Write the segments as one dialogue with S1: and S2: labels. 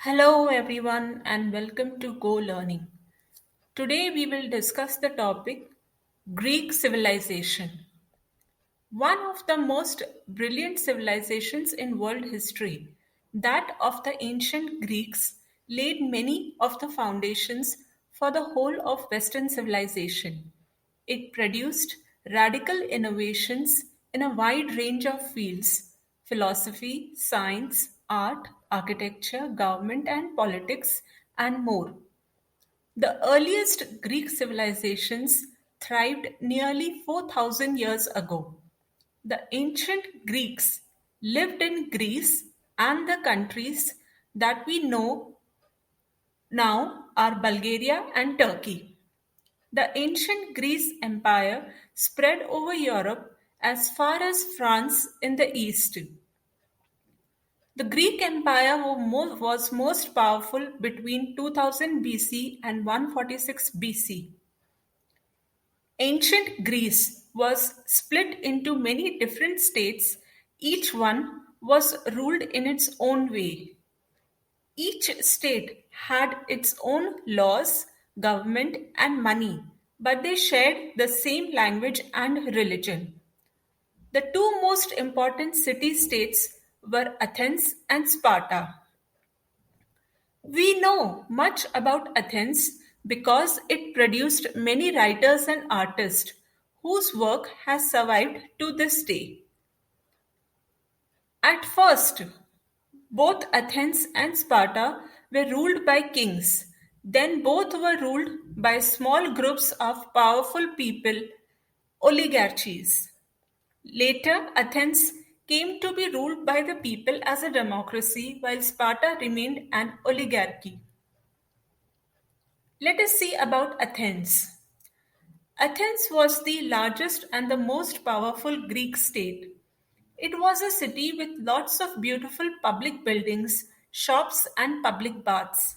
S1: Hello, everyone, and welcome to Go Learning. Today, we will discuss the topic Greek civilization, one of the most brilliant civilizations in world history. That of the ancient Greeks laid many of the foundations for the whole of Western civilization. It produced radical innovations in a wide range of fields: philosophy, science, art, architecture, government, and politics, and more. The earliest Greek civilizations thrived nearly 4,000 years ago. The ancient Greeks lived in Greece, and the countries that we know now are Bulgaria and Turkey. The ancient Greece Empire spread over Europe as far as France in the east. The Greek Empire was most powerful between 2000 BC and 146 BC. Ancient Greece was split into many different states; each one was ruled in its own way. Each state had its own laws, government, and money, but they shared the same language and religion. The two most important city-states were Athens and Sparta. We know much about Athens because it produced many writers and artists whose work has survived to this day. At first, both Athens and Sparta were ruled by kings. Then both were ruled by small groups of powerful people, oligarchies. Later, Athens came to be ruled by the people as a democracy, while Sparta remained an oligarchy. Let us see about Athens. Athens was the largest and the most powerful Greek state. It was a city with lots of beautiful public buildings, shops, and public baths.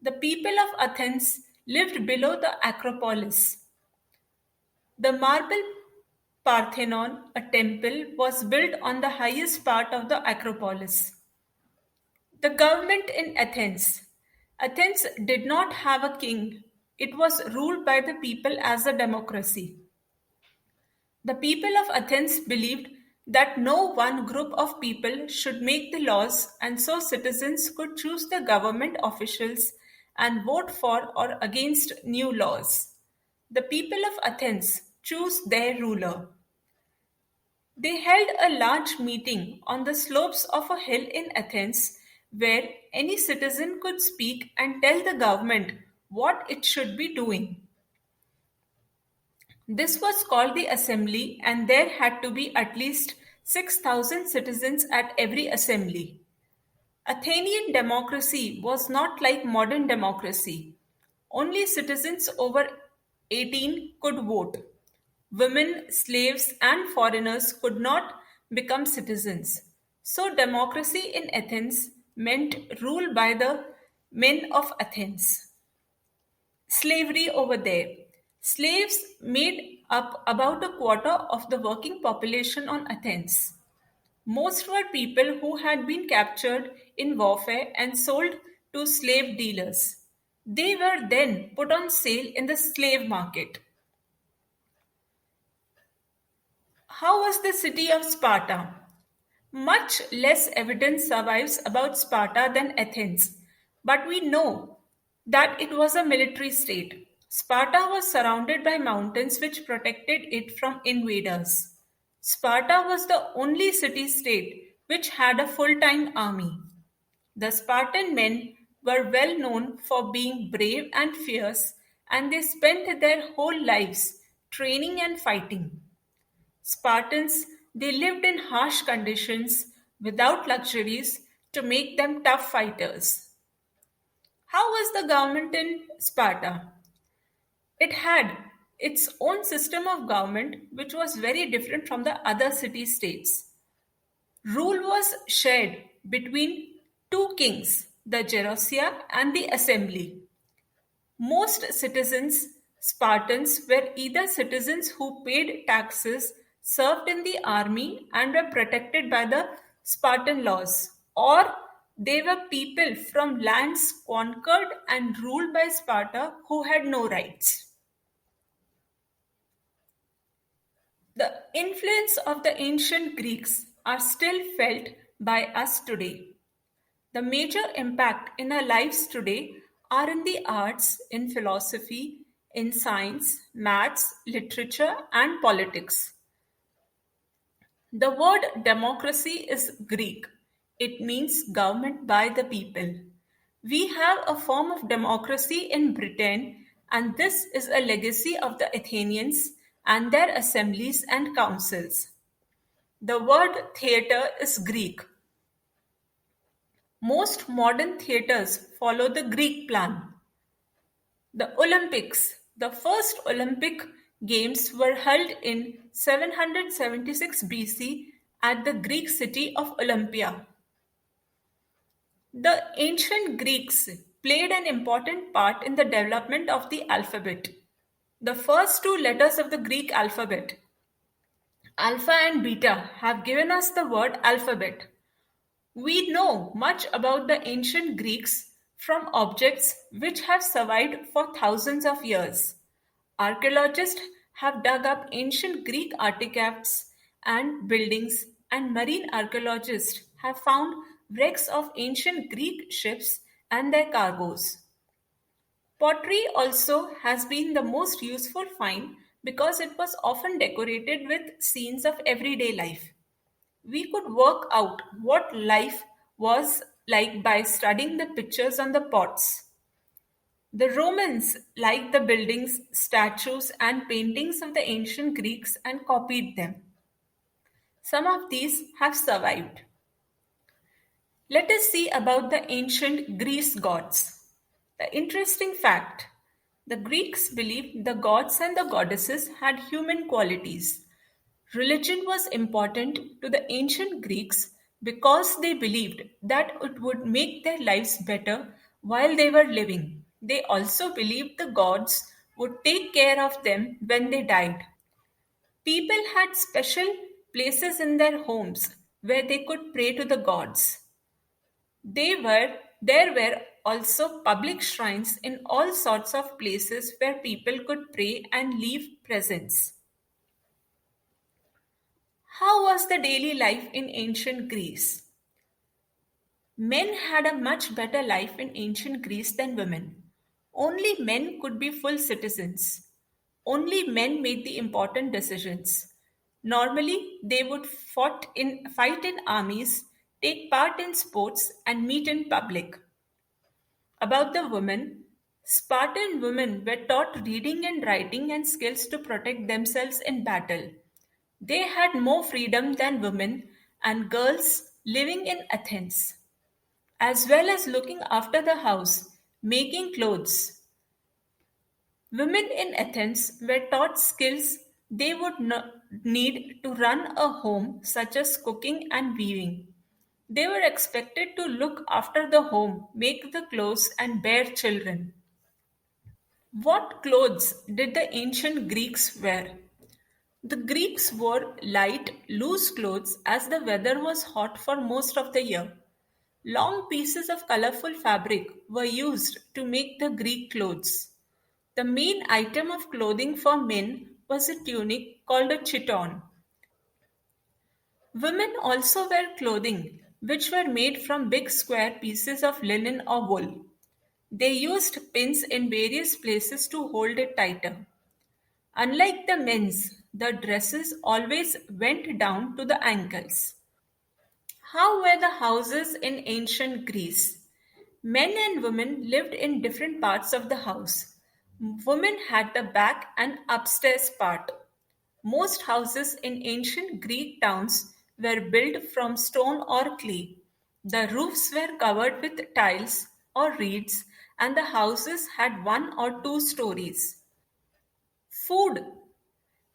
S1: The people of Athens lived below the Acropolis. The marble Parthenon, a temple, was built on the highest part of the Acropolis. The government in Athens. Athens did not have a king. It was ruled by the people as a democracy. The people of Athens believed that no one group of people should make the laws, and so citizens could choose the government officials and vote for or against new laws. The people of Athens chose their ruler. They held a large meeting on the slopes of a hill in Athens where any citizen could speak and tell the government what it should be doing. This was called the assembly, and there had to be at least 6,000 citizens at every assembly. Athenian democracy was not like modern democracy. Only citizens over 18 could vote. Women, slaves, and foreigners could not become citizens. So, democracy in Athens meant rule by the men of Athens. Slavery over there. Slaves made up about a quarter of the working population on Athens. Most were people who had been captured in warfare and sold to slave dealers. They were then put on sale in the slave market. How was the city of Sparta? Much less evidence survives about Sparta than Athens, but we know that it was a military state. Sparta was surrounded by mountains which protected it from invaders. Sparta was the only city state which had a full time army. The Spartan men were well known for being brave and fierce, and they spent their whole lives training and fighting. Spartans, they lived in harsh conditions without luxuries to make them tough fighters. How was the government in Sparta? It had its own system of government which was very different from the other city states. Rule was shared between two kings, the Gerousia and the assembly. Most citizens, Spartans, were either citizens who paid taxes, served in the army, and were protected by the Spartan laws, or They were people from lands conquered and ruled by Sparta who had no rights. The influence of the ancient Greeks are still felt by us today. The major impact in our lives today are in the arts, in philosophy, in science, maths, literature, and politics. The word democracy is Greek. It means government by the people. We have a form of democracy in Britain, and this is a legacy of the Athenians and their assemblies and councils. The word theatre is Greek. Most modern theatres follow the Greek plan. The Olympics, the first Olympic Games were held in 776 BC at the Greek city of Olympia. The ancient Greeks played an important part in the development of the alphabet. The first two letters of the Greek alphabet, alpha and beta, have given us the word alphabet. We know much about the ancient Greeks from objects which have survived for thousands of years. Archaeologists have dug up ancient Greek artifacts and buildings, and marine archaeologists have found wrecks of ancient Greek ships and their cargoes. Pottery also has been the most useful find because it was often decorated with scenes of everyday life. We could work out what life was like by studying the pictures on the pots. The Romans liked the buildings, statues, and paintings of the ancient Greeks and copied them. Some of these have survived. Let us see about the ancient Greece gods. The interesting fact: the Greeks believed the gods and the goddesses had human qualities. Religion was important to the ancient Greeks because they believed that it would make their lives better while they were living. They also believed the gods would take care of them when they died. People had special places in their homes where they could pray to the gods. There were also public shrines in all sorts of places where people could pray and leave presents. How was the daily life in ancient Greece? Men had a much better life in ancient Greece than women. Only men could be full citizens. Only men made the important decisions. Normally, they would fight in armies, take part in sports, and meet in public. About the women, Spartan women were taught reading and writing and skills to protect themselves in battle. They had more freedom than women and girls living in Athens, as well as looking after the house, making clothes. Women in Athens were taught skills they would need to run a home, such as cooking and weaving. They were expected to look after the home, make the clothes, and bear children. What clothes did the ancient Greeks wear? The Greeks wore light, loose clothes as the weather was hot for most of the year. Long pieces of colorful fabric were used to make the Greek clothes. The main item of clothing for men was a tunic called a chiton. Women also wear clothing which were made from big square pieces of linen or wool. They used pins in various places to hold it tighter. Unlike the men's, the dresses always went down to the ankles. How were the houses in ancient Greece? Men and women lived in different parts of the house. Women had the back and upstairs part. Most houses in ancient Greek towns were built from stone or clay. The roofs were covered with tiles or reeds, and the houses had one or two stories. Food.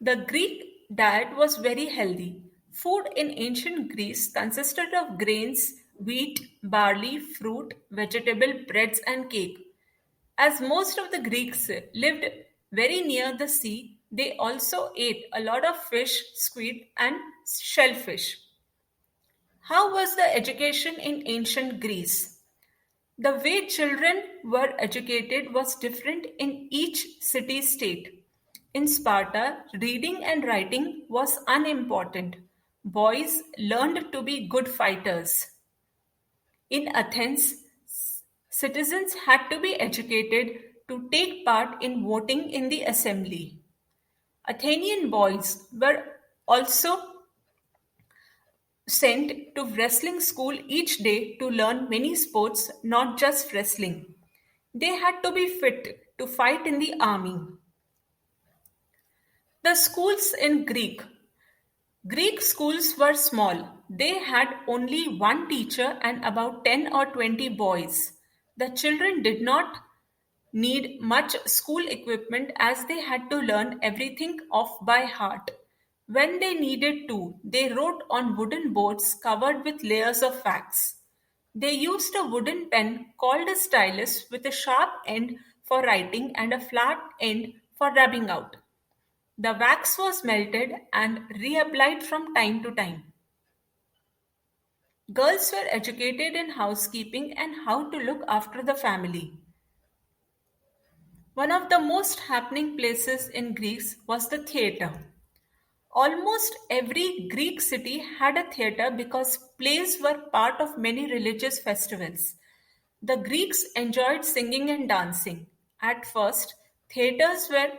S1: The Greek diet was very healthy. Food in ancient Greece consisted of grains, wheat, barley, fruit, vegetable, breads, and cake. As most of the Greeks lived very near the sea, they also ate a lot of fish, squid, and shellfish. How was the education in ancient Greece? The way children were educated was different in each city state. In Sparta, reading and writing was unimportant. Boys learned to be good fighters. In Athens, citizens had to be educated to take part in voting in the assembly. Athenian boys were also sent to wrestling school each day to learn many sports, not just wrestling. They had to be fit to fight in the army. The schools in Greek schools were small. They had only one teacher and about 10 or 20 boys. The children did not need much school equipment as they had to learn everything off by heart. When they needed to, they wrote on wooden boards covered with layers of wax. They used a wooden pen called a stylus with a sharp end for writing and a flat end for rubbing out. The wax was melted and reapplied from time to time. Girls were educated in housekeeping and how to look after the family. One of the most happening places in Greece was the theatre. Almost every Greek city had a theatre because plays were part of many religious festivals. The Greeks enjoyed singing and dancing. At first, theatres were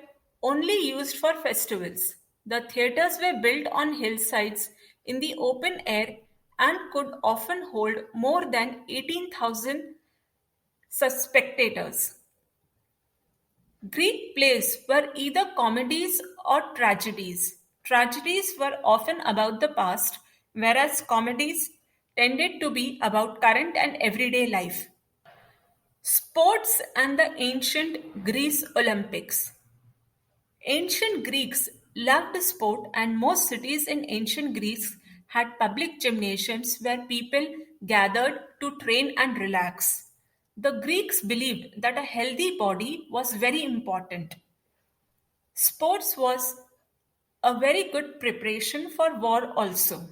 S1: only used for festivals. The theatres were built on hillsides in the open air and could often hold more than 18,000 spectators. Greek plays were either comedies or tragedies. Tragedies were often about the past, whereas comedies tended to be about current and everyday life. Sports and the ancient Greece Olympics. Ancient Greeks loved sport, and most cities in ancient Greece had public gymnasiums where people gathered to train and relax. The Greeks believed that a healthy body was very important. Sports was a very good preparation for war also.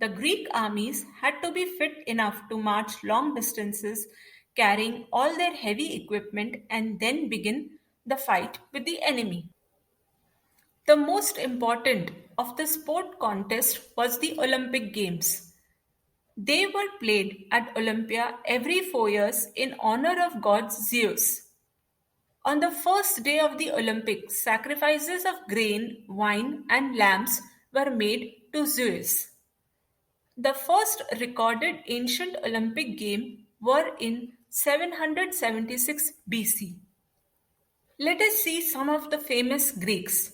S1: The Greek armies had to be fit enough to march long distances, carrying all their heavy equipment, and then begin the fight with the enemy. The most important of the sport contest was the Olympic Games. They were played at Olympia every 4 years in honor of god Zeus. On the first day of the Olympics, sacrifices of grain, wine, and lambs were made to Zeus. The first recorded ancient Olympic game were in 776 BC. Let us see some of the famous Greeks.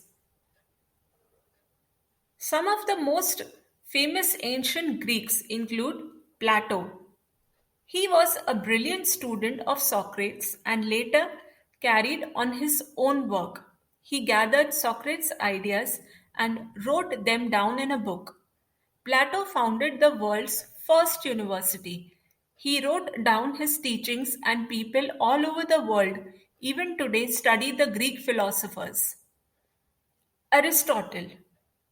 S1: Some of the most famous ancient Greeks include Plato. He was a brilliant student of Socrates and later carried on his own work. He gathered Socrates' ideas and wrote them down in a book. Plato founded the world's first university. He wrote down his teachings, and people all over the world, even today, study the Greek philosophers. Aristotle.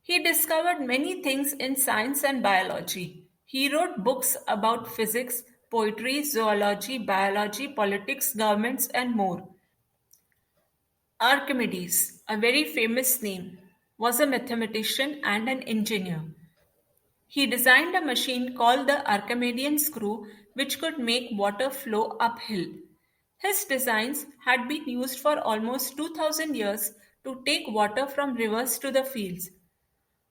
S1: He discovered many things in science and biology. He wrote books about physics, poetry, zoology, biology, politics, governments, and more. Archimedes, a very famous name, was a mathematician and an engineer. He designed a machine called the Archimedean screw, which could make water flow uphill. His designs had been used for almost 2000 years to take water from rivers to the fields.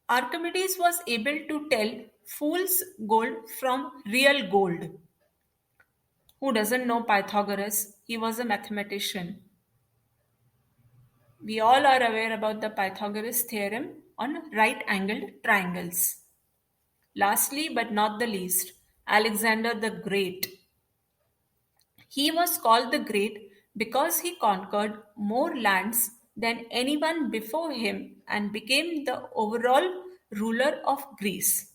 S1: Archimedes was able to tell fool's gold from real gold. Who doesn't know Pythagoras? He was a mathematician. We all are aware about the Pythagoras theorem on right angled triangles. Lastly, but not the least, Alexander the Great. He was called the Great because he conquered more lands than anyone before him and became the overall ruler of Greece.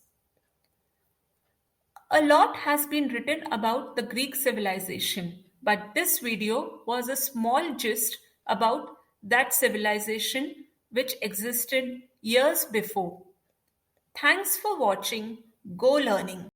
S1: A lot has been written about the Greek civilization, but this video was a small gist about that civilization which existed years before. Thanks for watching. Go Learning.